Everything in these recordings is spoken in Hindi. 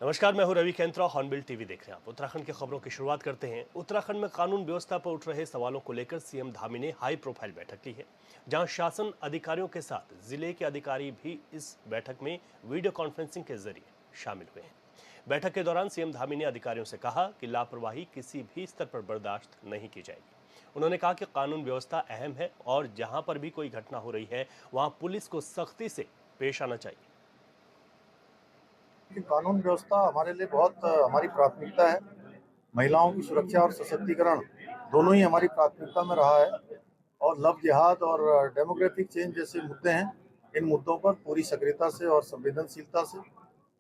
नमस्कार, मैं हूं रवि केंद्रा। हॉर्नबिल टीवी देख रहे हैं आप। उत्तराखंड की खबरों की शुरुआत करते हैं। उत्तराखंड में कानून व्यवस्था पर उठ रहे सवालों को लेकर सीएम धामी ने हाई प्रोफाइल बैठक ली है, जहां शासन अधिकारियों के साथ जिले के अधिकारी भी इस बैठक में वीडियो कॉन्फ्रेंसिंग के जरिए शामिल हुए हैं। बैठक के दौरान सीएम धामी ने अधिकारियों से कहा कि लापरवाही किसी भी स्तर पर बर्दाश्त नहीं की जाएगी। उन्होंने कहा कि कानून व्यवस्था अहम है और जहां पर भी कोई घटना हो रही है वहां पुलिस को सख्ती से पेश आना चाहिए। कि कानून व्यवस्था हमारे लिए बहुत हमारी प्राथमिकता है। महिलाओं की सुरक्षा और सशक्तिकरण दोनों ही हमारी प्राथमिकता में रहा है और लव जिहाद और डेमोग्राफिक चेंज जैसे मुद्दे हैं। इन मुद्दों पर पूरी सक्रियता से और संवेदनशीलता से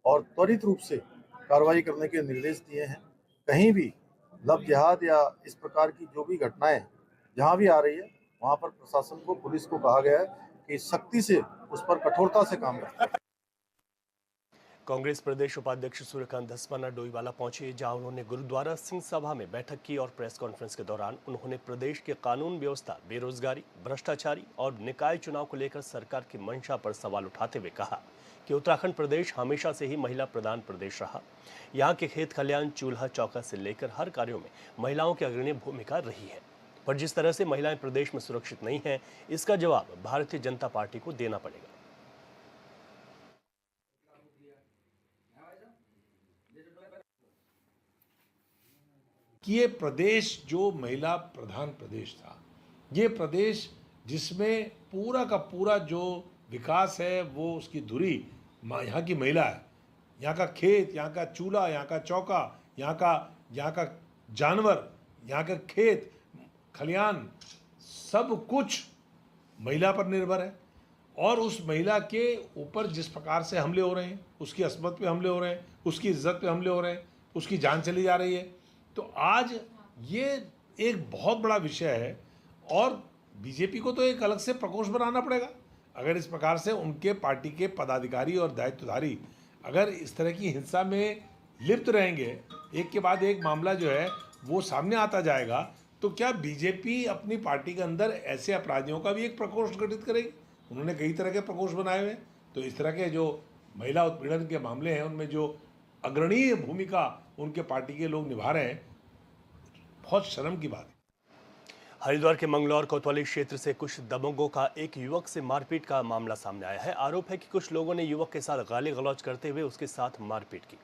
और त्वरित रूप से कार्रवाई करने के निर्देश दिए हैं। कहीं भी लव जिहाद या इस प्रकार की जो भी घटनाएं जहां भी आ रही है वहां पर प्रशासन को, पुलिस को कहा गया है कि सख्ती से उस पर कठोरता से काम करें। कांग्रेस प्रदेश उपाध्यक्ष सूर्यकांत धस्माना डोईवाला पहुंचे, जहां उन्होंने गुरुद्वारा सिंह सभा में बैठक की और प्रेस कॉन्फ्रेंस के दौरान उन्होंने प्रदेश के कानून व्यवस्था, बेरोजगारी, भ्रष्टाचारी और निकाय चुनाव को लेकर सरकार की मंशा पर सवाल उठाते हुए कहा कि उत्तराखंड प्रदेश हमेशा से ही महिला प्रधान प्रदेश रहा। यहाँ के खेत खलियान, चूल्हा चौका से लेकर हर कार्यों में महिलाओं की अग्रणी भूमिका रही है, पर जिस तरह से महिलाएं प्रदेश में सुरक्षित नहीं है, इसका जवाब भारतीय जनता पार्टी को देना पड़ेगा। कि ये प्रदेश जो महिला प्रधान प्रदेश था, ये प्रदेश जिसमें पूरा का पूरा जो विकास है वो उसकी धुरी यहाँ की महिला है। यहाँ का खेत, यहाँ का चूल्हा, यहाँ का चौका, यहाँ का जानवर, यहाँ का खेत खलियान, सब कुछ महिला पर निर्भर है। और उस महिला के ऊपर जिस प्रकार से हमले हो रहे हैं, उसकी अस्मत पे हमले हो रहे हैं, उसकी इज्जत पे हमले हो रहे हैं, उसकी जान चली जा रही है, तो आज ये एक बहुत बड़ा विषय है। और बीजेपी को तो एक अलग से प्रकोष्ठ बनाना पड़ेगा। अगर इस प्रकार से उनके पार्टी के पदाधिकारी और दायित्वधारी अगर इस तरह की हिंसा में लिप्त रहेंगे, एक के बाद एक मामला जो है वो सामने आता जाएगा, तो क्या बीजेपी अपनी पार्टी के अंदर ऐसे अपराधियों का भी एक प्रकोष्ठ गठित करेगी? उन्होंने कई तरह के प्रकोष्ठ बनाए हुए हैं। तो इस तरह के जो महिला उत्पीड़न के मामले हैं उनमें जो अग्रणीय भूमिका उनके पार्टी के लोग निभा रहे हैं, बहुत शर्म की बात है। हरिद्वार के मंगलौर कोतवाली क्षेत्र से कुछ दबंगों का एक युवक से मारपीट का मामला सामने आया है। आरोप है कि कुछ लोगों ने युवक के साथ गाली गलौज करते हुए उसके साथ मारपीट की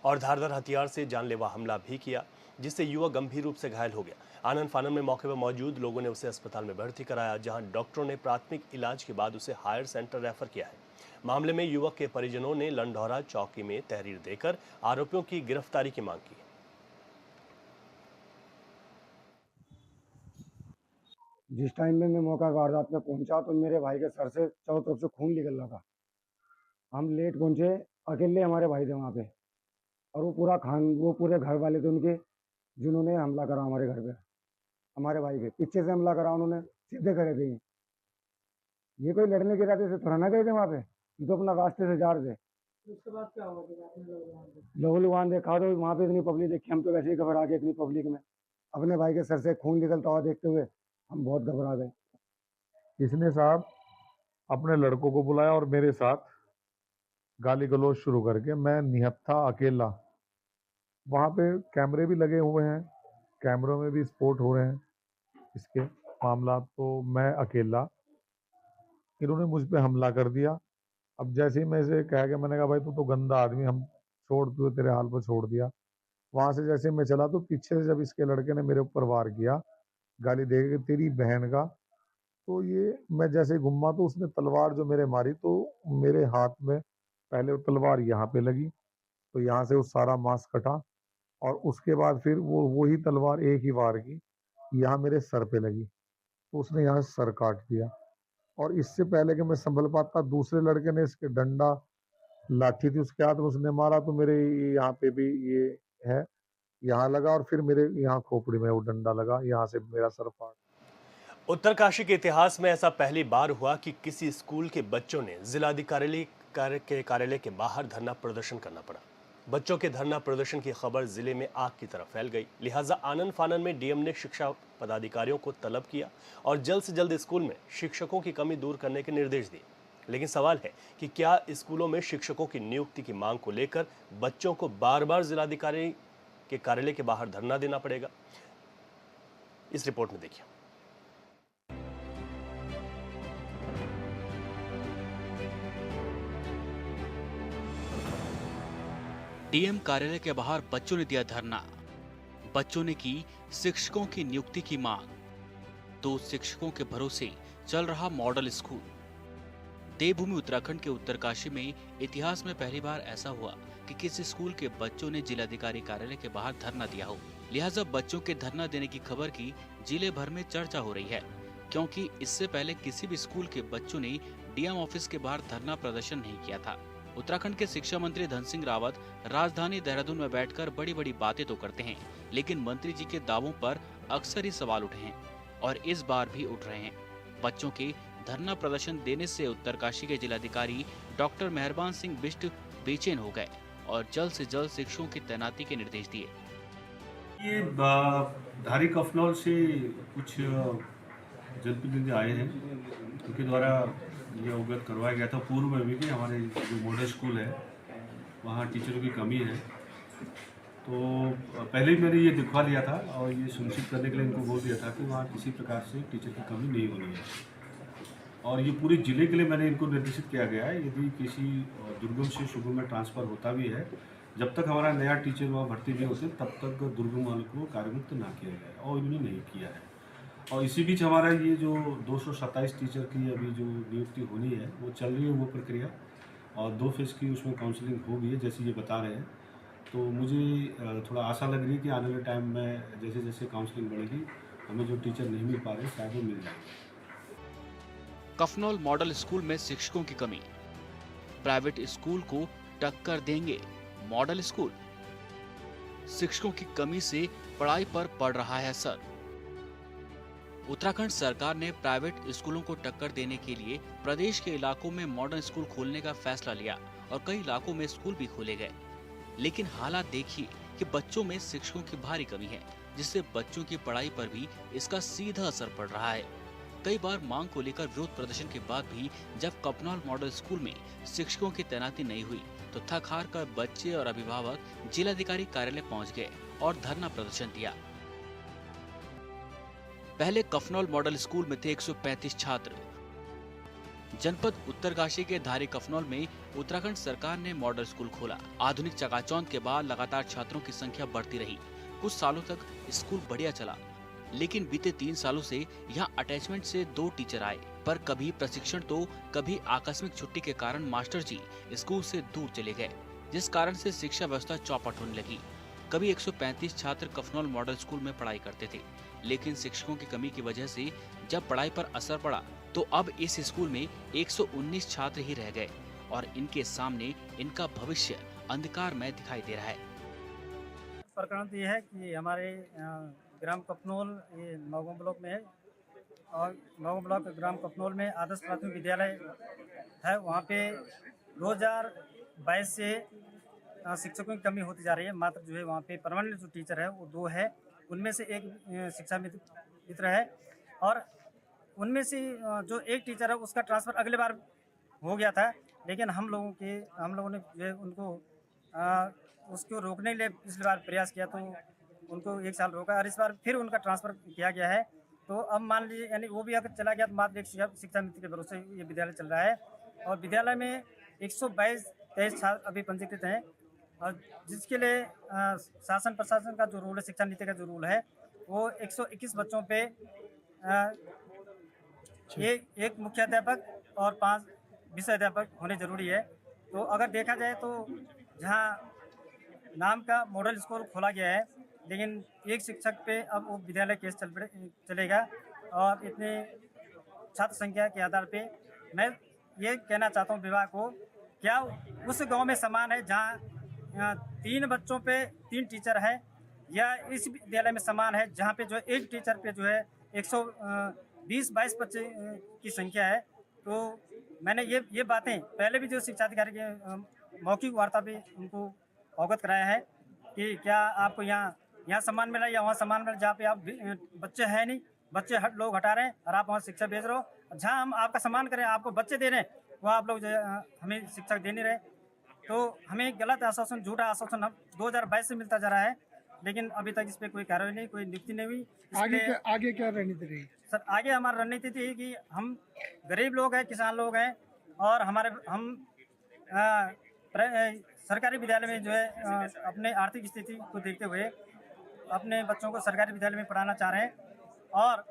और धारदार हथियार से जानलेवा हमला भी किया, जिससे युवक गंभीर रूप से घायल हो गया। आनन फानन में मौके पर मौजूद लोगों ने उसे अस्पताल में भर्ती कराया, जहां डॉक्टरों ने प्राथमिक इलाज के बाद उसे हायर सेंटर रेफर किया है। मामले में युवक के परिजनों ने लंढौरा चौकी में तहरीर देकर आरोपियों की गिरफ्तारी की मांग की। जिस टाइम में मैं मौका वारदात में पहुंचा तो मेरे भाई के सर से चारों तरफ से खून निकल रहा था। हम लेट पहुंचे, अकेले हमारे भाई थे वहाँ पे, और वो पूरे घर वाले थे उनके, जिन्होंने हमला करा हमारे घर पे। हमारे भाई पे पीछे से हमला करा, उन्होंने सीधे करे थे। ये कोई लड़ने के इरादे से थोड़ा ना गए थे वहाँ पे, ये तो अपना रास्ते से जा रहे थे। उसके बाद क्या हुआ? लोग देखा तो वहाँ पे इतनी पब्लिक देखी, हम तो वैसे ही घबरा गए। इतनी पब्लिक में अपने भाई के सर से खून निकलता हुआ देखते हुए हम बहुत घबरा गए। इसने साहब अपने लड़कों को बुलाया और मेरे साथ गाली गलौज शुरू करके, मैं निहत्था अकेला। वहाँ पे कैमरे भी लगे हुए हैं, कैमरों में भी स्पॉट हो रहे हैं इसके मामला। तो मैं अकेला, इन्होंने मुझ पे हमला कर दिया। अब जैसे ही मैं इसे कह के, मैंने कहा भाई तू तो गंदा आदमी, हम छोड़, तू तेरे हाल पर छोड़ दिया। वहां से जैसे मैं चला तो पीछे से जब इसके लड़के ने मेरे ऊपर वार किया, गाली दे के तेरी बहन का, तो ये मैं जैसे घुमा तो उसने तलवार जो मेरे मारी, तो मेरे हाथ में पहले वो तलवार यहाँ पे लगी, तो यहाँ से वो सारा मांस कटा, और उसके बाद फिर वो वही तलवार एक ही वार की यहाँ मेरे सर पे लगी, तो उसने यहाँ सर काट दिया। और इससे पहले कि मैं संभल पाता, दूसरे लड़के ने इसके डंडा, लाठी थी उसके हाथ में, उसने मारा तो मेरे यहाँ पे भी ये है, यहाँ लगा, और फिर मेरे यहाँ खोपड़ी में वो डंडा लगा, यहाँ से मेरा सर फाट। उत्तरकाशी के इतिहास में ऐसा पहली बार हुआ कि किसी स्कूल के बच्चों ने जिलाधिकारी के कार्यालय के बाहर धरना प्रदर्शन करना पड़ा। बच्चों के धरना प्रदर्शन की खबर जिले में आग की तरह फैल गई। लिहाजा आनन फानन में डीएम ने शिक्षा पदाधिकारियों को तलब किया और जल्द से जल्द स्कूल में शिक्षकों की कमी दूर करने के निर्देश दिए। लेकिन सवाल है कि क्या स्कूलों में शिक्षकों की नियुक्ति की मांग को लेकर बच्चों को बार बार जिलाधिकारी के कार्यालय के बाहर धरना देना पड़ेगा? इस रिपोर्ट में देखिए। डीएम कार्यालय के बाहर बच्चों ने दिया धरना। बच्चों ने की शिक्षकों की नियुक्ति की मांग। 2 शिक्षकों के भरोसे चल रहा मॉडल स्कूल। देवभूमि उत्तराखंड के उत्तरकाशी में इतिहास में पहली बार ऐसा हुआ कि किसी स्कूल के बच्चों ने जिलाधिकारी कार्यालय के बाहर धरना दिया हो। लिहाजा बच्चों के धरना देने की खबर की जिले भर में चर्चा हो रही है, क्योंकि इससे पहले किसी भी स्कूल के बच्चों ने डीएम ऑफिस के बाहर धरना प्रदर्शन नहीं किया था। उत्तराखंड के शिक्षा मंत्री धन सिंह रावत राजधानी देहरादून में बैठकर बड़ी बड़ी बातें तो करते हैं, लेकिन मंत्री जी के दावों पर अक्सर ही सवाल उठे हैं और इस बार भी उठ रहे हैं। बच्चों के धरना प्रदर्शन देने से उत्तरकाशी के जिलाधिकारी डॉक्टर मेहरबान सिंह बिष्ट बेचैन हो गए और जल्द से जल्द शिक्षकों की तैनाती के निर्देश दिए। ये धारी कफनौल से कुछ जनप्रतिनिधि आए हैं, उनके द्वारा ये अवगत करवाया गया था पूर्व में भी कि हमारे जो मॉडल स्कूल है वहाँ टीचरों की कमी है। तो पहले ही मैंने ये दिखवा लिया था और ये सुनिश्चित करने के लिए इनको बोल दिया था कि वहाँ किसी प्रकार से टीचर की कमी नहीं होनी है। और ये पूरे ज़िले के लिए मैंने इनको निर्देशित किया गया है, यदि किसी दुर्गम से सुगम में ट्रांसफ़र होता भी है, जब तक हमारा नया टीचर वहाँ भर्ती नहीं होते तब तक दुर्गम वालों को कार्यमुक्त ना किया जाए, और इन्होंने नहीं किया है। और इसी बीच हमारा ये जो 227 टीचर की अभी जो नियुक्ति होनी है वो चल रही है वो प्रक्रिया, और 2 फेज़ की उसमें काउंसलिंग हो गई है जैसे ये बता रहे हैं। तो मुझे थोड़ा आशा लग रही है कि आने वाले टाइम में जैसे जैसे काउंसलिंग बढ़ेगी हमें जो टीचर नहीं मिल पा रहे शायद वो मिल जाएंगे। कफनौल मॉडल स्कूल में शिक्षकों की कमी। प्राइवेट स्कूल को टक्कर देंगे मॉडल स्कूल। शिक्षकों की कमी से पढ़ाई पर पड़ रहा है असर। उत्तराखंड सरकार ने प्राइवेट स्कूलों को टक्कर देने के लिए प्रदेश के इलाकों में मॉडर्न स्कूल खोलने का फैसला लिया और कई इलाकों में स्कूल भी खोले गए। लेकिन हालात देखिए कि बच्चों में शिक्षकों की भारी कमी है, जिससे बच्चों की पढ़ाई पर भी इसका सीधा असर पड़ रहा है। कई बार मांग को लेकर विरोध प्रदर्शन के बाद भी जब कफनौल मॉडल स्कूल में शिक्षकों की तैनाती नहीं हुई तो थक हार कर बच्चे और अभिभावक जिलाधिकारी कार्यालय पहुंच गए और धरना प्रदर्शन दिया। पहले कफनौल मॉडल स्कूल में थे 135 छात्र। जनपद उत्तरकाशी के धारी कफनौल में उत्तराखंड सरकार ने मॉडल स्कूल खोला। आधुनिक चकाचौंध के बाद लगातार छात्रों की संख्या बढ़ती रही। कुछ सालों तक स्कूल बढ़िया चला, लेकिन बीते 3 सालों से यहाँ अटैचमेंट से 2 टीचर आए, पर कभी प्रशिक्षण तो कभी आकस्मिक छुट्टी के कारण मास्टर जी स्कूल से दूर चले गए, जिस कारण से शिक्षा व्यवस्था चौपट होने लगी। कभी 135 छात्र कफनौल मॉडल स्कूल में पढ़ाई करते थे, लेकिन शिक्षकों की कमी की वजह से जब पढ़ाई पर असर पड़ा तो अब इस स्कूल में 119 छात्र ही रह गए और इनके सामने इनका भविष्य अंधकार में दिखाई दे रहा है। प्रकरण तो ये है कि हमारे ग्राम कफनौल ये नौगांव ब्लॉक में है, और नौगांव ब्लॉक ग्राम कफनौल में आदर्श प्राथमिक विद्यालय है। वहाँ पे 2022 से शिक्षकों की कमी होती जा रही है। मात्र जो है वहाँ पे परमानेंट जो टीचर है वो 2 है, उनमें से एक शिक्षा मित्र है, और उनमें से जो एक टीचर है उसका ट्रांसफ़र अगले बार हो गया था, लेकिन हम लोगों ने जो है उनको उसको रोकने के लिए पिछली बार प्रयास किया तो उनको 1 साल रोका, और इस बार फिर उनका ट्रांसफ़र किया गया है। तो अब मान लीजिए यानी वो भी अगर चला गया तो मात्र एक शिक्षा मित्र के भरोसे ये विद्यालय चल रहा है, और विद्यालय में 122 छात्र अभी पंजीकृत हैं, और जिसके लिए शासन प्रशासन का जो रूल है, शिक्षा नीति का जो रूल है, वो 121 बच्चों पे एक मुख्याध्यापक और 5 विषय अध्यापक होने जरूरी है। तो अगर देखा जाए तो जहाँ नाम का मॉडल स्कूल खोला गया है, लेकिन एक शिक्षक पे अब वो विद्यालय केस चलेगा, और इतने छात्र संख्या के आधार पे मैं ये कहना चाहता हूँ विभाग को, क्या उस गांव में समान है जहाँ 3 बच्चों पे 3 टीचर है, या इस विद्यालय में समान है जहाँ पे जो एक टीचर पे जो है 120-22 बच्चे की संख्या है। तो मैंने ये बातें पहले भी जो शिक्षा अधिकारी के मौखिक वार्ता पे उनको अवगत कराया है कि क्या आपको यहाँ सम्मान मिला या वहाँ सम्मान मिला, जहाँ पे आप बच्चे हैं नहीं, बच्चे लोग हटा रहे हैं और आप वहाँ शिक्षा भेज रहे हो। जहाँ हम आपका सम्मान करें, आपको बच्चे दे रहे हैं, वो आप लोग जो है हमें शिक्षक दे नहीं रहे, तो हमें गलत आश्वासन, झूठा आश्वासन 2022 से मिलता जा रहा है, लेकिन अभी तक इस पर कोई कार्रवाई नहीं, कोई नियुक्ति नहीं हुई। आगे क्या रणनीति रही सर? आगे हमारी रणनीति थी कि हम गरीब लोग हैं, किसान लोग हैं, और हम सरकारी विद्यालय में जो है अपने आर्थिक स्थिति को देखते हुए अपने बच्चों को सरकारी विद्यालय में पढ़ाना चाह रहे हैं, और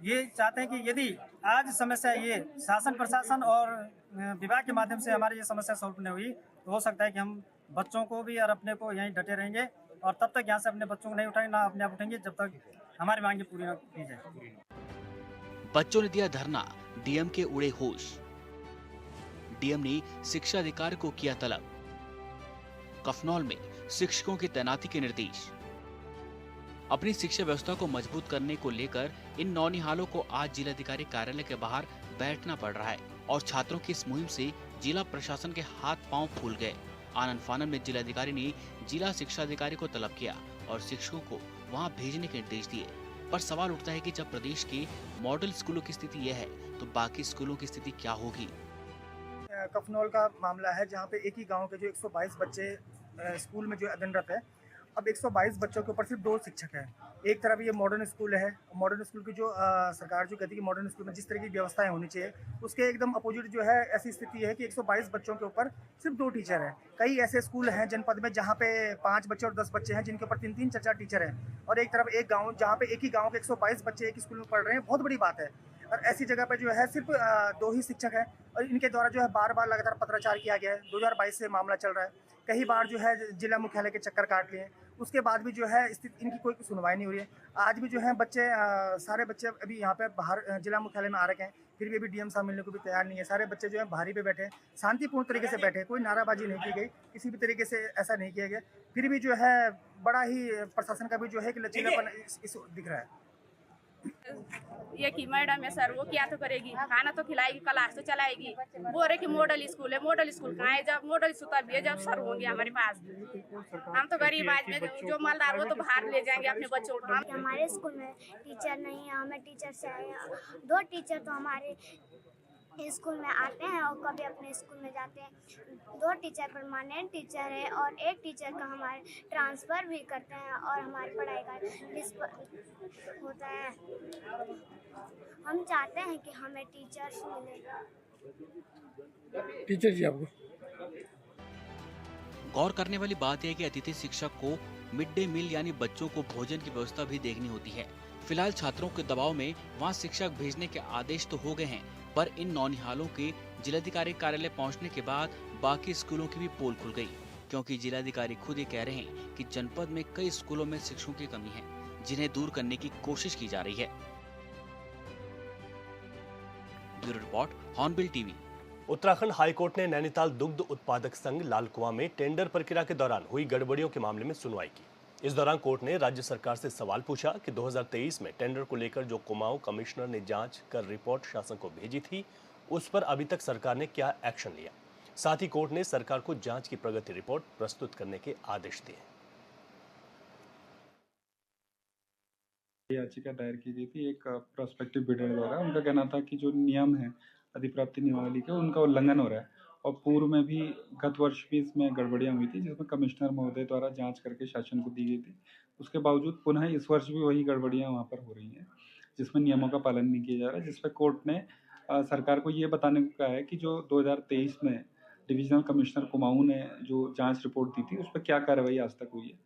ये चाहते हैं कि यदि आज समस्या ये शासन प्रशासन और विभाग के माध्यम से हमारी ये समस्या सॉल्व नहीं हुई, तो हो सकता है कि हम बच्चों को भी और अपने को यहीं डटे रहेंगे, और तब तक यहाँ से अपने बच्चों को नहीं उठाएंगे, ना अपने आप उठेंगे जब तक हमारी मांगे पूरी न की जाए। बच्चों ने दिया धरना, डीएम के उड़े होश। डीएम ने शिक्षा अधिकारी को किया तलब। कफनौल में शिक्षकों की तैनाती के निर्देश। अपनी शिक्षा व्यवस्था को मजबूत करने को लेकर इन नौनिहालों को आज जिलाधिकारी कार्यालय के बाहर बैठना पड़ रहा है, और छात्रों की इस मुहिम से जिला प्रशासन के हाथ पांव फूल गए। आनन फानन में जिलाधिकारी ने जिला शिक्षा अधिकारी को तलब किया और शिक्षकों को वहां भेजने के निर्देश दिए। पर सवाल उठता है कि जब प्रदेश के मॉडल स्कूलों की स्थिति यह है, तो बाकी स्कूलों की स्थिति क्या होगी? कफनौल का मामला है, जहाँ पे एक ही गांव के जो 122 बच्चे स्कूल में जो अध्ययनरत है। अब 122 बच्चों के ऊपर सिर्फ 2 शिक्षक हैं। एक तरफ ये मॉडर्न स्कूल है, मॉडर्न स्कूल की जो सरकार जो कहती है कि मॉडर्न स्कूल में जिस तरह की व्यवस्थाएं होनी चाहिए, उसके एकदम अपोजिट जो है ऐसी स्थिति है कि 122 बच्चों के ऊपर सिर्फ 2 टीचर हैं। कई ऐसे स्कूल हैं जनपद में जहाँ पे 5 बच्चे और 10 बच्चे हैं, जिनके ऊपर 3-3 4-4 टीचर हैं, और एक तरफ एक गाँव जहाँ पे एक ही गाँव के 122 बच्चे एक ही स्कूल में पढ़ रहे हैं। बहुत बड़ी बात है। और ऐसी जगह पे जो है सिर्फ 2 ही शिक्षक हैं, और इनके द्वारा जो है बार बार लगातार पत्राचार किया गया है। 2022 से मामला चल रहा है। कई बार जो है जिला मुख्यालय के चक्कर काट लिए, उसके बाद भी जो है स्थिति इनकी कोई सुनवाई नहीं हो रही है। आज भी जो है बच्चे सारे बच्चे अभी यहाँ पे बाहर जिला मुख्यालय में आ रखे हैं, फिर भी अभी डीएम साहब मिलने को भी तैयार नहीं है। सारे बच्चे जो है बाहरी पे बैठे हैं, शांतिपूर्ण तरीके से बैठे हैं, कोई नाराबाजी नहीं की गई, किसी भी तरीके से ऐसा नहीं किया गया। फिर भी जो है बड़ा ही प्रशासन का भी जो है कि लचीलापन इस दिख रहा है। ये कि मैडम है सर, वो क्या तो करेगी, खाना तो खिलाएगी, क्लास तो चलाएगी। वो रहे कि मॉडल स्कूल है, मॉडल स्कूल कहाँ है? जब मॉडल स्कूल तब जब सर होंगे हमारे पास। हम तो गरीब आदमी, जो मालदार वो तो बाहर ले जाएंगे अपने बच्चों को। हमारे स्कूल में टीचर नहीं है, हमें टीचर चाहिए। 2 टीचर तो हमारे स्कूल में आते हैं और कभी अपने स्कूल में जाते हैं। 2 टीचर परमानेंट टीचर है, और 1 टीचर का हमारे ट्रांसफ़र भी करते हैं, और हमारी पढ़ाई का होता है। हम चाहते हैं कि हमें टीचर्स मिले। टीचर जी आपको गौर करने वाली बात यह है कि अतिथि शिक्षक को मिड डे मील यानी बच्चों को भोजन की व्यवस्था भी देखनी होती है। फिलहाल छात्रों के दबाव में वहां शिक्षक भेजने के आदेश तो हो गए हैं, पर इन नौनिहालों के जिलाधिकारी कार्यालय पहुंचने के बाद बाकी स्कूलों की भी पोल खुल गई, क्योंकि जिलाधिकारी खुद ये कह रहे हैं कि जनपद में कई स्कूलों में शिक्षकों की कमी है, जिन्हें दूर करने की कोशिश की जा रही है। Bureau report, hornbill TV. Uttarakhand high court ने नैनीताल दुग्ध उत्पादक संघ लालकुआं में टेंडर प्रक्रिया के दौरान हुई गड़बड़ियों के मामले में सुनवाई की। इस दौरान कोर्ट ने राज्य सरकार से सवाल पूछा कि 2023 में टेंडर को लेकर जो कुमाऊं कमिश्नर ने जांच कर रिपोर्ट शासन को भेजी थी, उस पर अभी तक सरकार ने क्या एक्शन लिया। साथ ही कोर्ट ने सरकार को जांच की प्रगति रिपोर्ट प्रस्तुत करने के आदेश दिए। याचिका दायर की गई थी एक प्रोस्पेक्टिव बिडर द्वारा। उनका कहना था कि जो नियम है अधिप्राप्ति नियमावली के, उनका उल्लंघन हो रहा है, और पूर्व में भी गत वर्ष भी इसमें गड़बड़ियां हुई थी, जिसमें कमिश्नर महोदय द्वारा जांच करके शासन को दी गई थी। उसके बावजूद पुनः इस वर्ष भी वही गड़बड़ियां वहां पर हो रही हैं, जिसमें नियमों का पालन नहीं किया जा रहा है, जिसपे कोर्ट ने सरकार को ये बताने को कहा है कि जो 2023 में डिविजनल कमिश्नर कुमाऊं ने जो जाँच रिपोर्ट दी थी, उस पर क्या कार्रवाई आज तक हुई है।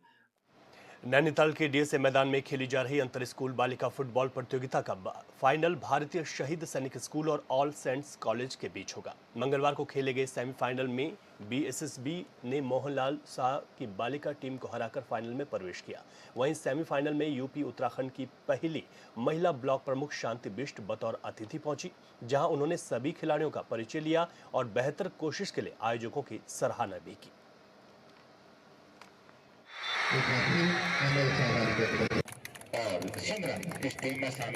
नैनीताल के डीएसए मैदान में खेली जा रही अंतर स्कूल बालिका फुटबॉल प्रतियोगिता का फाइनल भारतीय शहीद सैनिक स्कूल और ऑल सेंट्स कॉलेज के बीच होगा। मंगलवार को खेले गए सेमीफाइनल में बीएसएसबी ने मोहनलाल शाह की बालिका टीम को हराकर फाइनल में प्रवेश किया। वहीं सेमीफाइनल में यूपी उत्तराखंड की पहली महिला ब्लॉक प्रमुख शांति बिष्ट बतौर अतिथि पहुंची, जहां उन्होंने सभी खिलाड़ियों का परिचय लिया और बेहतर कोशिश के लिए आयोजकों की सराहना भी की।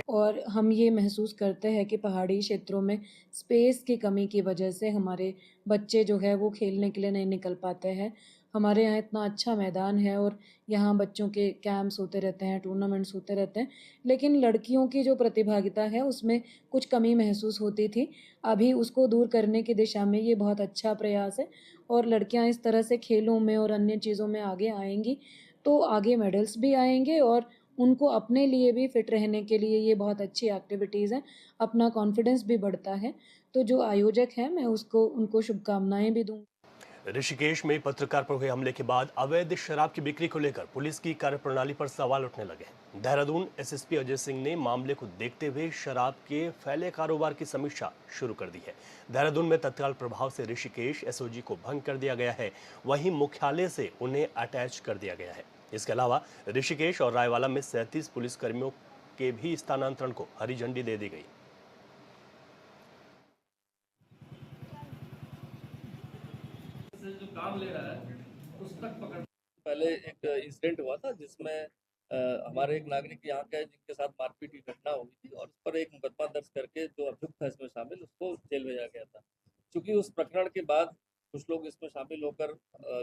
और हम ये महसूस करते हैं कि पहाड़ी क्षेत्रों में स्पेस की कमी की वजह से हमारे बच्चे जो है वो खेलने के लिए नहीं निकल पाते हैं। हमारे यहाँ इतना अच्छा मैदान है और यहाँ बच्चों के कैंप्स होते रहते हैं, टूर्नामेंट्स होते रहते हैं, लेकिन लड़कियों की जो प्रतिभागिता है उसमें कुछ कमी महसूस होती थी। अभी उसको दूर करने की दिशा में ये बहुत अच्छा प्रयास है और लड़कियाँ इस तरह से खेलों में और अन्य चीज़ों में आगे आएंगी तो आगे मेडल्स भी आएंगे और उनको अपने लिए भी फिट रहने के लिए ये बहुत अच्छी एक्टिविटीज़ हैं, अपना कॉन्फिडेंस भी बढ़ता है। तो जो आयोजक हैं मैं उनको शुभकामनाएं भी दूँ। ऋषिकेश में पत्रकार पर हुए हमले के बाद अवैध शराब की बिक्री को लेकर पुलिस की कार्यप्रणाली पर सवाल उठने लगे हैं। देहरादून एसएसपी अजय सिंह ने मामले को देखते हुए शराब के फैले कारोबार की समीक्षा शुरू कर दी है। देहरादून में तत्काल प्रभाव से ऋषिकेश एसओजी को भंग कर दिया गया है, वहीं मुख्यालय से उन्हें अटैच कर दिया गया है। इसके अलावा ऋषिकेश और रायवाला में 37 पुलिसकर्मियों के भी स्थानांतरण को हरी झंडी दे दी गई। जो काम ले रहा है उस तक पकड़। पहले एक इंसिडेंट हुआ था जिसमें हमारे एक नागरिक यहाँ का है जिनके साथ मारपीट की घटना हुई थी और उस पर एक मुकदमा दर्ज करके जो अभियुक्त है इसमें शामिल उसको जेल भेजा गया था। क्योंकि उस प्रकरण के बाद कुछ लोग इसमें शामिल होकर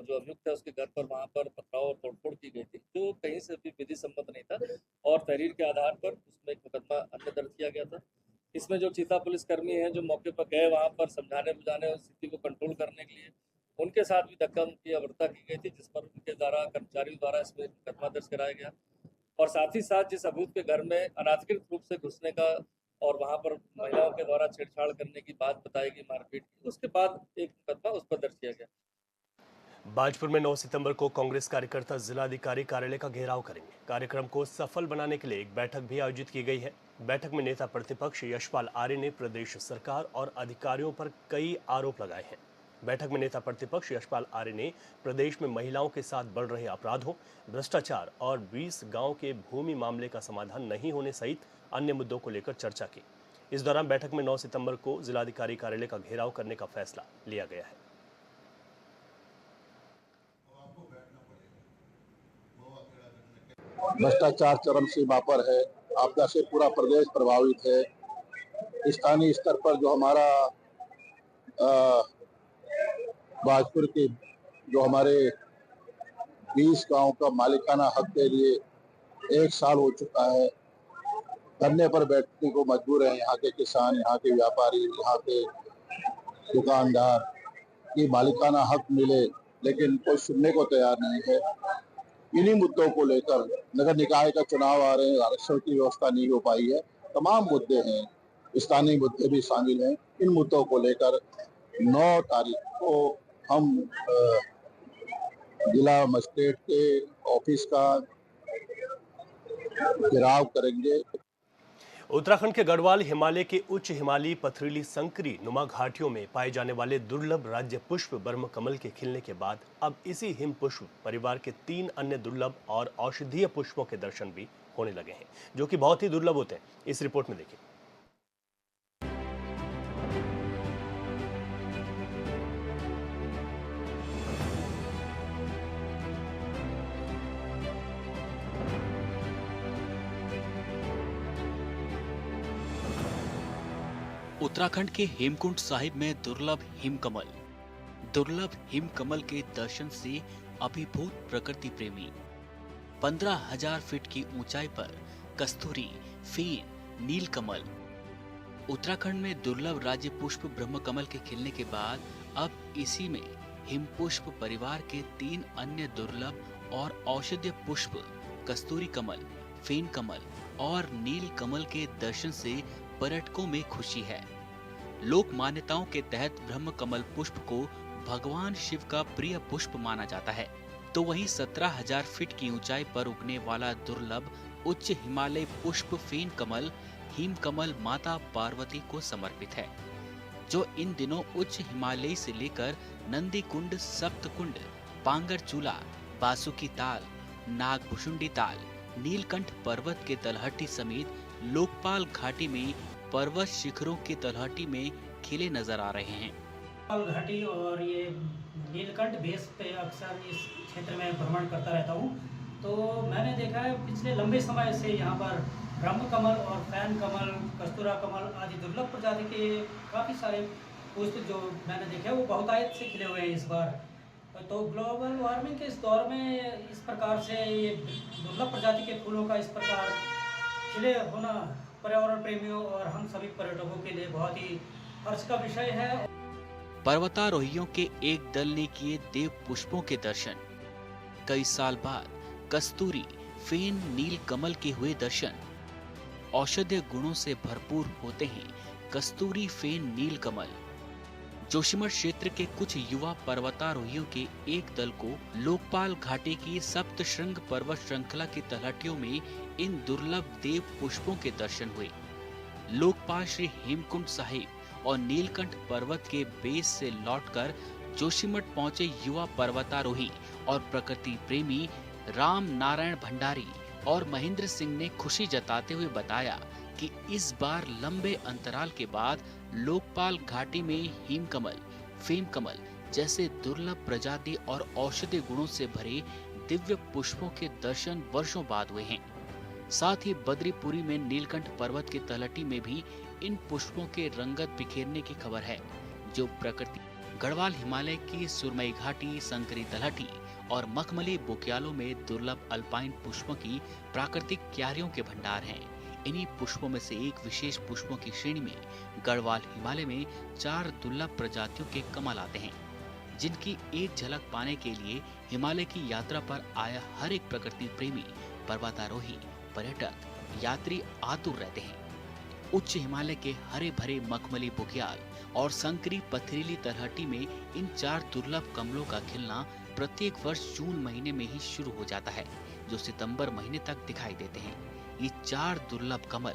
जो अभियुक्त है उसके घर पर वहाँ पर पथराव और तोड़फोड़ की गई थी जो कहीं से भी विधि सम्मत नहीं था और तहरीर के आधार पर उसमें एक मुकदमा अन्य दर्ज किया गया था। इसमें जो चीता पुलिसकर्मी हैं जो मौके पर गए वहाँ पर समझाने बुझाने और स्थिति को कंट्रोल करने के लिए उनके साथ भी धक्का मुक्की अवरता की गई थी जिस पर उनके द्वारा कर्मचारियों द्वारा इसमें मुकदमा दर्ज कराया गया और साथ ही साथ जिस अभियुक्त के घर में अनाधिकृत रूप से घुसने का और वहां पर महिलाओं के द्वारा छेड़छाड़ करने की बात बताई गई मारपीट की, उसके बाद एक मुकदमा उस पर दर्ज किया गया। बाजपुर में 9 सितंबर को कांग्रेस कार्यकर्ता जिलाधिकारी कार्यालय का घेराव करेंगे। कार्यक्रम को सफल बनाने के लिए एक बैठक भी आयोजित की गई है। बैठक में नेता प्रतिपक्ष यशपाल आर्य ने प्रदेश सरकार और अधिकारियों पर कई आरोप लगाए हैं। बैठक में नेता प्रतिपक्ष यशपाल आर्य ने प्रदेश में महिलाओं के साथ बढ़ रहे अपराधों, भ्रष्टाचार और 20 गांव के भूमि मामले का समाधान नहीं होने सहित अन्य मुद्दों को लेकर चर्चा की। इस दौरान बैठक में 9 सितंबर को जिलाधिकारी कार्यालय का घेराव करने का फैसला लिया गया है। भ्रष्टाचार चरम सीमा पर है, आपदा से पूरा प्रदेश प्रभावित है। स्थानीय स्तर पर जो हमारा बाजपुर के जो हमारे 20 गांव का मालिकाना हक के लिए 1 साल हो चुका है, धरने पर बैठने को मजबूर हैं यहाँ के किसान, यहाँ के व्यापारी, यहाँ के दुकानदार की मालिकाना हक मिले, लेकिन कोई सुनने को तैयार नहीं है। इन्हीं मुद्दों को लेकर नगर निकाय का चुनाव आ रहे हैं, आरक्षण की व्यवस्था नहीं हो पाई है, तमाम मुद्दे हैं, स्थानीय मुद्दे भी शामिल हैं। इन मुद्दों को लेकर 9 तारीख को हम जिला मजिस्ट्रेट के ऑफिस का घेराव करेंगे। उत्तराखंड के गढ़वाल हिमालय के उच्च हिमालयी पथरीली संकरी नुमा घाटियों में पाए जाने वाले दुर्लभ राज्य पुष्प ब्रह्म कमल के खिलने के बाद अब इसी हिम पुष्प परिवार के 3 अन्य दुर्लभ और औषधीय पुष्पों के दर्शन भी होने लगे हैं, जो कि बहुत ही दुर्लभ होते हैं। इस रिपोर्ट में देखिए। उत्तराखंड के हेमकुंड साहिब में दुर्लभ हिम कमल के दर्शन से अभिभूत प्रकृति प्रेमी 15,000 फीट की ऊंचाई पर कस्तूरी, फेन, नील कमल। उत्तराखंड में दुर्लभ राज्य पुष्प ब्रह्म कमल के खिलने के बाद अब इसी में हिम पुष्प परिवार के 3 अन्य दुर्लभ और औषधीय पुष्प कस्तूरी कमल, फेन कमल और नील कमल के दर्शन से पर्यटकों में खुशी है। लोक मान्यताओं के तहत ब्रह्म कमल पुष्प को भगवान शिव का प्रिय पुष्प माना जाता है, तो वहीं 17,000 फीट की ऊंचाई पर उगने वाला दुर्लभ उच्च हिमालय पुष्प फेन कमल हिम कमल माता पार्वती को समर्पित है, जो इन दिनों उच्च हिमालय से लेकर नंदी कुंड, सप्त कुंड, पांगर चूला, बासुकी ताल, नागभुषुंडी ताल, नीलकंठ पर्वत के तलहटी समेत लोकपाल घाटी में पर्वत शिखरों की तलहटी में खिले नजर आ रहे हैं। लोकपाल घाटी और ये नीलकंठ बेस पे अक्सर इस क्षेत्र में भ्रमण करता रहता हूँ, तो मैंने देखा है पिछले लंबे समय से यहाँ पर ब्रह्म कमल और फैन कमल, कस्तूरा कमल आदि दुर्लभ प्रजाति के काफ़ी सारे पुष्प जो मैंने देखे वो बहुतायत से खिले हुए हैं इस बार। तो ग्लोबल वार्मिंग के इस दौर में इस प्रकार से ये दुर्लभ प्रजाति के फूलों का इस प्रकार खिले होना पर्यावरण प्रेमियों और हम सभी पर्यटकों के लिए बहुत ही हर्ष का विषय है। पर्वतारोहियों के एक दल ने किए देव पुष्पों के दर्शन। कई साल बाद कस्तूरी फेन नील कमल के हुए दर्शन। औषधीय गुणों से भरपूर होते हैं कस्तूरी फेन नील कमल। जोशीमठ क्षेत्र के कुछ युवा पर्वतारोहियों के एक दल को लोकपाल घाटी की सप्तशृंग पर्वत श्रृंखला की तलहटियों में इन दुर्लभ देव पुष्पों के दर्शन हुए। लोकपाल श्री हेमकुंड साहिब और नीलकंठ पर्वत के बेस से लौटकर जोशीमठ पहुंचे युवा पर्वतारोही और प्रकृति प्रेमी राम नारायण भंडारी और महेंद्र सिंह ने खुशी जताते हुए बताया कि इस बार लंबे अंतराल के बाद लोकपाल घाटी में हिम कमल, फेम कमल जैसे दुर्लभ प्रजाति और औषधीय गुणों से भरे दिव्य पुष्पों के दर्शन वर्षों बाद हुए हैं। साथ ही बद्रीपुरी में नीलकंठ पर्वत के तलहटी में भी इन पुष्पों के रंगत बिखेरने की खबर है, जो प्रकृति गढ़वाल हिमालय की सुरमई घाटी, संकरी तलहटी और मखमली बुग्यालों में दुर्लभ अल्पाइन पुष्पों की प्राकृतिक क्यारियों के भंडार हैं। इन्हीं पुष्पों में से एक विशेष पुष्पों की श्रेणी में गढ़वाल हिमालय में 4 दुर्लभ प्रजातियों के कमल आते हैं, जिनकी एक झलक पाने के लिए हिमालय की यात्रा पर आया हर एक प्रकृति प्रेमी, पर्वतारोही, पर्यटक, यात्री आतुर रहते हैं। उच्च हिमालय के हरे भरे मखमली बुग्याल और संकरी पथरीली तलहटी में इन 4 दुर्लभ कमलों का खिलना प्रत्येक वर्ष जून महीने में ही शुरू हो जाता है, जो सितंबर महीने तक दिखाई देते हैं। ये 4 दुर्लभ कमल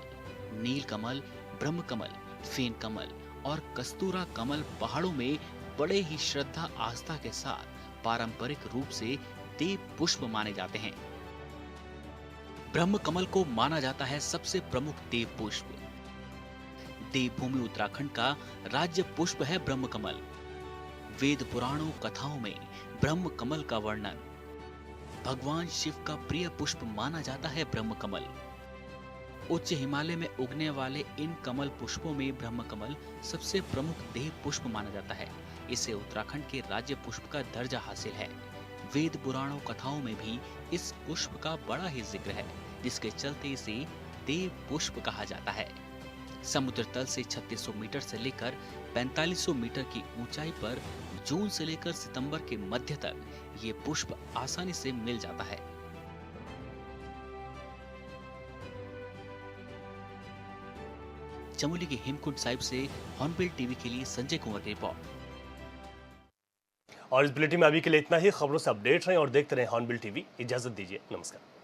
नील कमल, ब्रह्म कमल, फेन कमल और कस्तूरा कमल पहाड़ों में बड़े ही श्रद्धा आस्था के साथ पारंपरिक रूप से देव पुष्प माने जाते हैं। ब्रह्म कमल को माना जाता है सबसे प्रमुख देव पुष्प। देवभूमि उत्तराखंड का राज्य पुष्प है ब्रह्म कमल। वेद पुराणों कथाओं में ब्रह्म कमल का वर्णन। भगवान शिव का प्रिय पुष्प माना जाता है ब्रह्म कमल। उच्च हिमालय में उगने वाले इन कमल पुष्पों में ब्रह्म कमल सबसे प्रमुख देव पुष्प माना जाता है। इसे उत्तराखंड के राज्य पुष्प का दर्जा हासिल है। वेद पुराणों कथाओं में भी इस पुष्प का बड़ा ही जिक्र है, जिसके चलते इसे देव पुष्प कहा जाता है। समुद्र तल से 3600 मीटर से लेकर 4500 मीटर की ऊंचाई पर जून से लेकर सितंबर के मध्य तक ये पुष्प आसानी से मिल जाता है। चमोली के हेमकुंड साहिब से हॉर्नबिल टीवी के लिए संजय कुंवर की रिपोर्ट। और इस बुलेटिन में अभी के लिए इतना ही। खबरों से अपडेट रहें और देखते रहें हॉर्नबिल टीवी। इजाजत दीजिए, नमस्कार।